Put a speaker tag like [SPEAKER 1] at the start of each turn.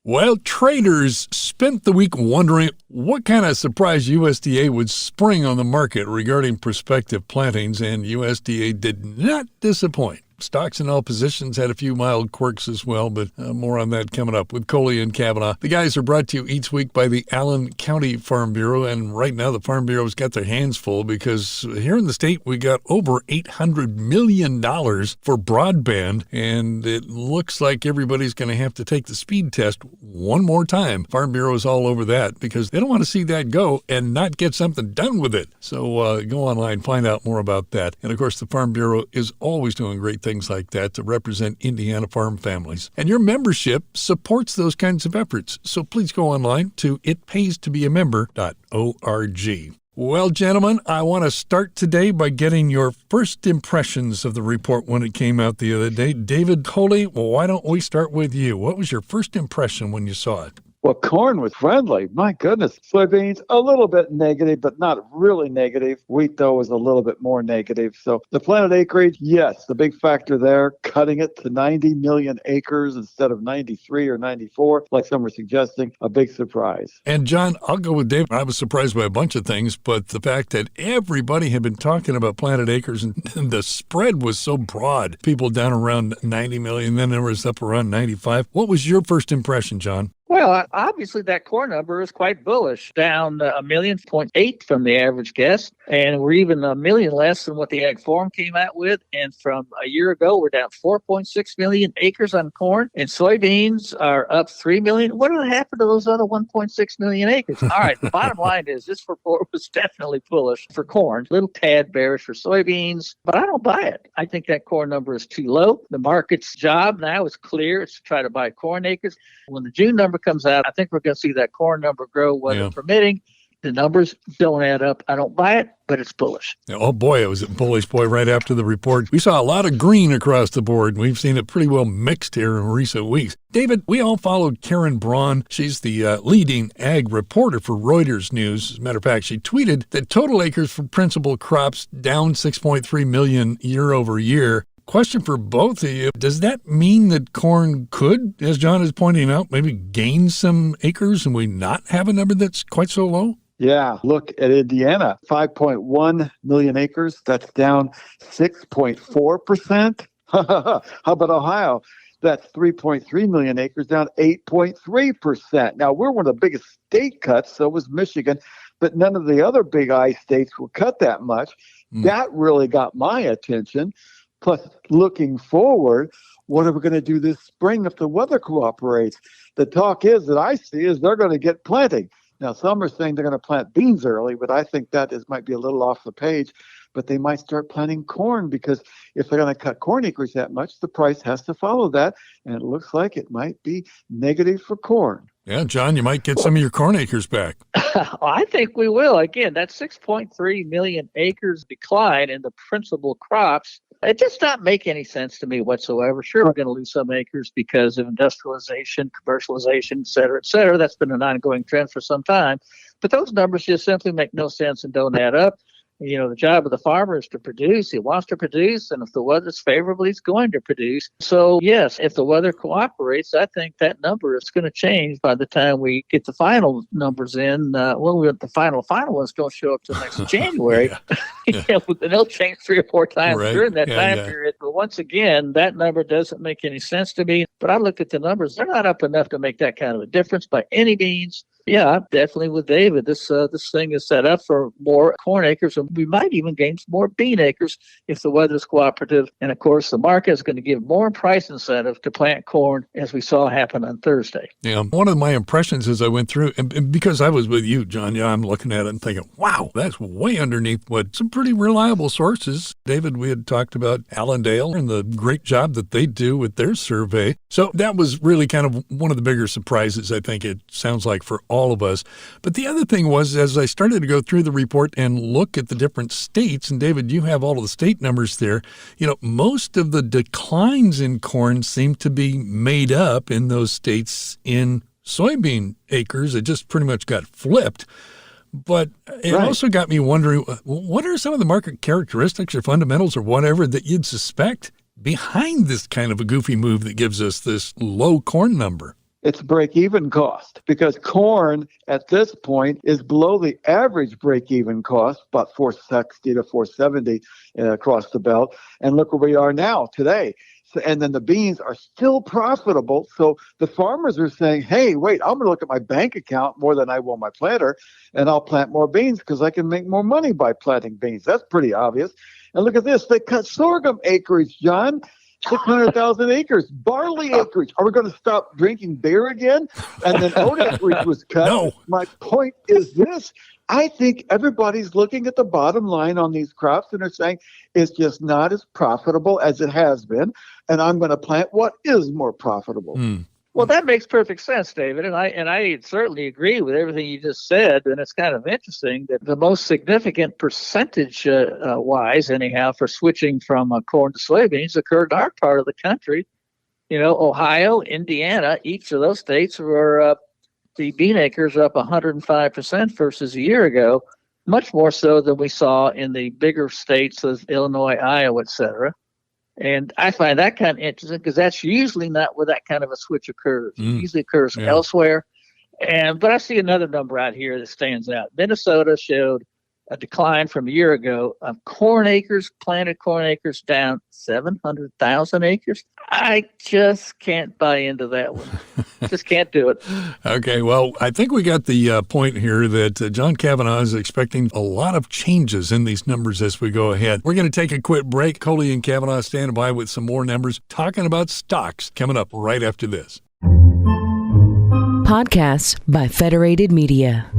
[SPEAKER 1] Well, traders spent the week wondering what kind of surprise USDA would spring on the market regarding prospective plantings, and USDA did not disappoint. Stocks in all positions had a few mild quirks as well, but more on that coming up with Kohli and Cavanaugh. The guys are brought to you each week by the Allen County Farm Bureau, and right now the Farm Bureau's got their hands full because here in the state we got over $800 million for broadband, and it looks like everybody's going to have to take the speed test one more time. Farm Bureau is all over that because they don't want to see that go and not get something done with it. So go online, find out more about that. And of course, the Farm Bureau is always doing great things like that to represent Indiana farm families. And your membership supports those kinds of efforts. So please go online to itpaystobeamember.org. Well, gentlemen, I want to start today by getting your first impressions of the report when it came out the other day. David Kohli, why don't we start with you? What was your first impression when you saw it?
[SPEAKER 2] Well, corn was friendly. My goodness. Soybeans, a little bit negative, but not really negative. Wheat, though, was a little bit more negative. So the planted acreage, yes, the big factor there, cutting it to 90 million acres instead of 93 or 94, like some were suggesting, a big surprise.
[SPEAKER 1] And John, I'll go with David. I was surprised by a bunch of things, but the fact that everybody had been talking about planted acres and the spread was so broad, people down around 90 million, then there was up around 95. What was your first impression, John?
[SPEAKER 3] Well, obviously that corn number is quite bullish, down 1.8 million from the average guess, and we're even 1 million less than what the Ag Forum came out with. And from a year ago, we're down 4.6 million acres on corn, and soybeans are up 3 million. What did happen to those other 1.6 million acres? All right, the bottom line is this report was definitely bullish for corn, little tad bearish for soybeans, but I don't buy it. I think that corn number is too low. The market's job now is clear. It's to try to buy corn acres. When the June number comes out, I think we're going to see that corn number grow, weather permitting. The numbers don't add up. I don't buy it, but it's bullish.
[SPEAKER 1] Oh, boy, it was a bullish, right after the report. We saw a lot of green across the board. We've seen it pretty well mixed here in recent weeks. David, we all followed Karen Braun. She's the leading ag reporter for Reuters News. As a matter of fact, she tweeted that total acres for principal crops down 6.3 million year over year. Question for both of you. Does that mean that corn could, as John is pointing out, maybe gain some acres and we not have a number that's quite so low?
[SPEAKER 2] Yeah, look at Indiana, 5.1 million acres. That's down 6.4%. How about Ohio? That's 3.3 million acres, down 8.3%. Now, we're one of the biggest state cuts, so was Michigan, but none of the other big I states were cut that much. That really got my attention. Plus, looking forward, what are we going to do this spring if the weather cooperates? The talk is that I see is they're going to get planting. Now, some are saying they're going to plant beans early, but I think that might be a little off the page. But they might start planting corn because if they're going to cut corn acres that much, the price has to follow that. And it looks like it might be negative for corn.
[SPEAKER 1] Yeah, John, you might get some of your corn acres back.
[SPEAKER 3] I think we will. Again, that 6.3 million acres decline in the principal crops, it just not make any sense to me whatsoever. Sure, we're going to lose some acres because of industrialization, commercialization, et cetera, et cetera. That's been an ongoing trend for some time. But those numbers just simply make no sense and don't add up. You know, the job of the farmer is to produce. He wants to produce, and if the weather's favorable, he's going to produce. So, yes, if the weather cooperates, I think that number is going to change by the time we get the final numbers in. The final ones don't show up till next January. They'll change 3 or 4 times during that time period. But once again, that number doesn't make any sense to me. But I looked at the numbers. They're not up enough to make that kind of a difference by any means. Yeah, I'm definitely with David. This thing is set up for more corn acres, and we might even gain some more bean acres if the weather's cooperative. And, of course, the market is going to give more price incentive to plant corn, as we saw happen on Thursday.
[SPEAKER 1] Yeah, one of my impressions as I went through, and because I was with you, John, I'm looking at it and thinking, wow, that's way underneath what some pretty reliable sources. David, we had talked about Allendale and the great job that they do with their survey. So that was really kind of one of the bigger surprises, I think it sounds like, for all of us. But the other thing was, as I started to go through the report and look at the different states, and David, you have all of the state numbers there, most of the declines in corn seem to be made up in those states in soybean acres. It just pretty much got flipped. But it also got me wondering, what are some of the market characteristics or fundamentals or whatever that you'd suspect behind this kind of a goofy move that gives us this low corn number?
[SPEAKER 2] It's break-even cost, because corn at this point is below the average break-even cost, about 460 to 470 across the belt. And look where we are now today. So, and then the beans are still profitable. So the farmers are saying, hey, wait, I'm going to look at my bank account more than I will my planter, and I'll plant more beans because I can make more money by planting beans. That's pretty obvious. And look at this. They cut sorghum acreage, John. 600,000 acres, barley acreage. Are we going to stop drinking beer again? And then oat acreage was cut.
[SPEAKER 1] No.
[SPEAKER 2] My point is this. I think everybody's looking at the bottom line on these crops and they're saying it's just not as profitable as it has been. And I'm going to plant what is more profitable.
[SPEAKER 3] Well, that makes perfect sense, David, and I certainly agree with everything you just said. And it's kind of interesting that the most significant percentage wise, anyhow, for switching from corn to soybeans occurred in our part of the country. You know, Ohio, Indiana, each of those states were the bean acres up 105% versus a year ago, much more so than we saw in the bigger states of Illinois, Iowa, et cetera. And I find that kind of interesting because that's usually not where that kind of a switch occurs. It usually occurs elsewhere. But I see another number out here that stands out. Minnesota showed a decline from a year ago of planted corn acres down 700,000 acres. I just can't buy into that one. Just can't do it.
[SPEAKER 1] Okay, well, I think we got the point here that John Cavanaugh is expecting a lot of changes in these numbers as we go ahead. We're going to take a quick break. Kohli and Cavanaugh stand by with some more numbers, talking about stocks coming up right after this.
[SPEAKER 4] Podcasts by Federated Media.